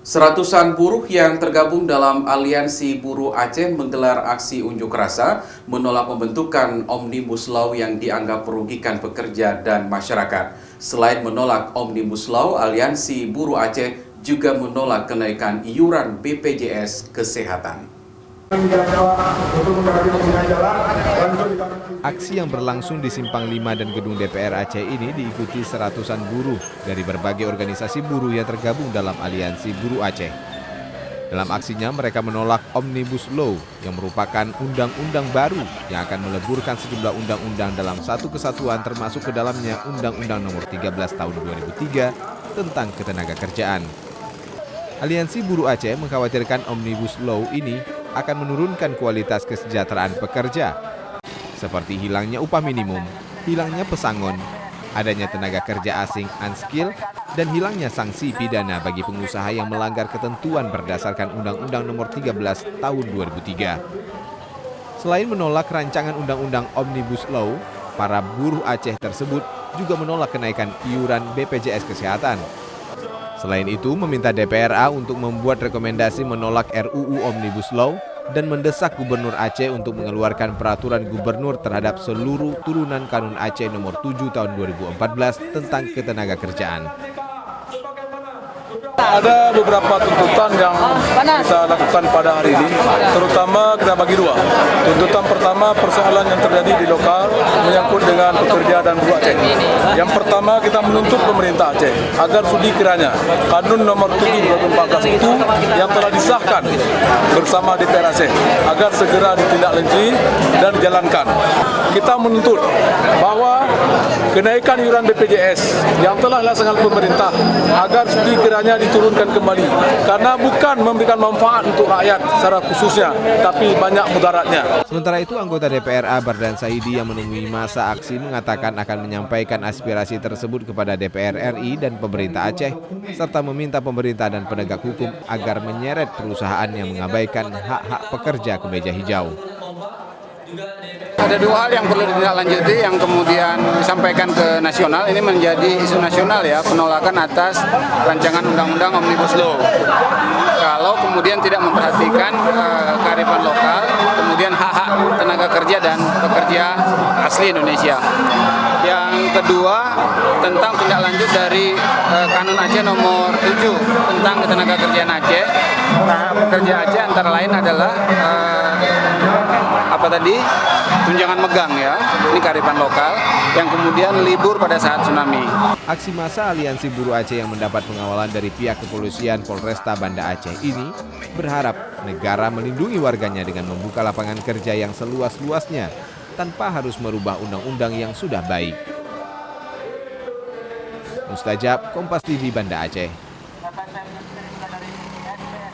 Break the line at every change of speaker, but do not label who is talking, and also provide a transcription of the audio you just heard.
Seratusan buruh yang tergabung dalam Aliansi Buruh Aceh menggelar aksi unjuk rasa menolak pembentukan Omnibus Law yang dianggap merugikan pekerja dan masyarakat. Selain menolak Omnibus Law, Aliansi Buruh Aceh juga menolak kenaikan iuran BPJS Kesehatan.
Aksi yang berlangsung di Simpang 5 dan Gedung DPR Aceh ini diikuti seratusan buruh dari berbagai organisasi buruh yang tergabung dalam Aliansi Buruh Aceh. Dalam aksinya mereka menolak Omnibus Law yang merupakan undang-undang baru yang akan meleburkan sejumlah undang-undang dalam satu kesatuan termasuk ke dalamnya Undang-Undang Nomor 13 Tahun 2003 tentang Ketenagakerjaan. Aliansi Buruh Aceh mengkhawatirkan Omnibus Law ini akan menurunkan kualitas kesejahteraan pekerja, seperti hilangnya upah minimum, hilangnya pesangon, adanya tenaga kerja asing unskilled, dan hilangnya sanksi pidana bagi pengusaha yang melanggar ketentuan berdasarkan Undang-Undang Nomor 13 Tahun 2003. Selain menolak rancangan Undang-Undang Omnibus Law, para buruh Aceh tersebut juga menolak kenaikan iuran BPJS Kesehatan. Selain itu, meminta DPRA untuk membuat rekomendasi menolak RUU Omnibus Law dan mendesak Gubernur Aceh untuk mengeluarkan peraturan gubernur terhadap seluruh turunan Kanun Aceh Nomor 7 Tahun 2014 tentang Ketenagakerjaan.
Ada beberapa tuntutan yang kita lakukan pada hari ini, terutama kita bagi dua. Tuntutan pertama, persoalan yang terjadi di lokal menyangkut dengan pekerja dan buruh Aceh. Yang pertama, kita menuntut pemerintah Aceh agar sudi kiranya Kanun Nomor 7 2014 itu yang telah disahkan bersama DPR Aceh agar segera ditindaklanjuti dan dijalankan. Kita menuntut bahwa kenaikan iuran BPJS yang telah dilaksanakan pemerintah agar sudi kiranya diturunkan kembali, karena bukan memberikan manfaat untuk rakyat secara khususnya, tapi banyak mudaratnya.
Sementara itu, anggota DPRA Bardan Saidi yang menemui masa aksi mengatakan akan menyampaikan aspirasi tersebut kepada DPR RI dan pemerintah Aceh, serta meminta pemerintah dan penegak hukum agar menyeret perusahaan yang mengabaikan hak-hak pekerja ke meja hijau.
Ada dua hal yang perlu ditindaklanjuti yang kemudian disampaikan ke nasional. Ini menjadi isu nasional ya, penolakan atas rancangan undang-undang Omnibus Law. Kalau kemudian tidak memperhatikan kearifan lokal, kemudian hak-hak tenaga kerja dan pekerja asli Indonesia. Yang kedua, tentang tindak lanjut dari Kanun Aceh Nomor 7 tentang Ketenagakerjaan Aceh. Hak pekerja Aceh antara lain adalah tunjangan megang ya, ini kearifan lokal yang kemudian libur pada saat tsunami.
Aksi massa Aliansi Buruh Aceh yang mendapat pengawalan dari pihak kepolisian Polresta Banda Aceh ini berharap negara melindungi warganya dengan membuka lapangan kerja yang seluas-luasnya tanpa harus merubah undang-undang yang sudah baik. Mustajab, Kompas TV, Banda Aceh.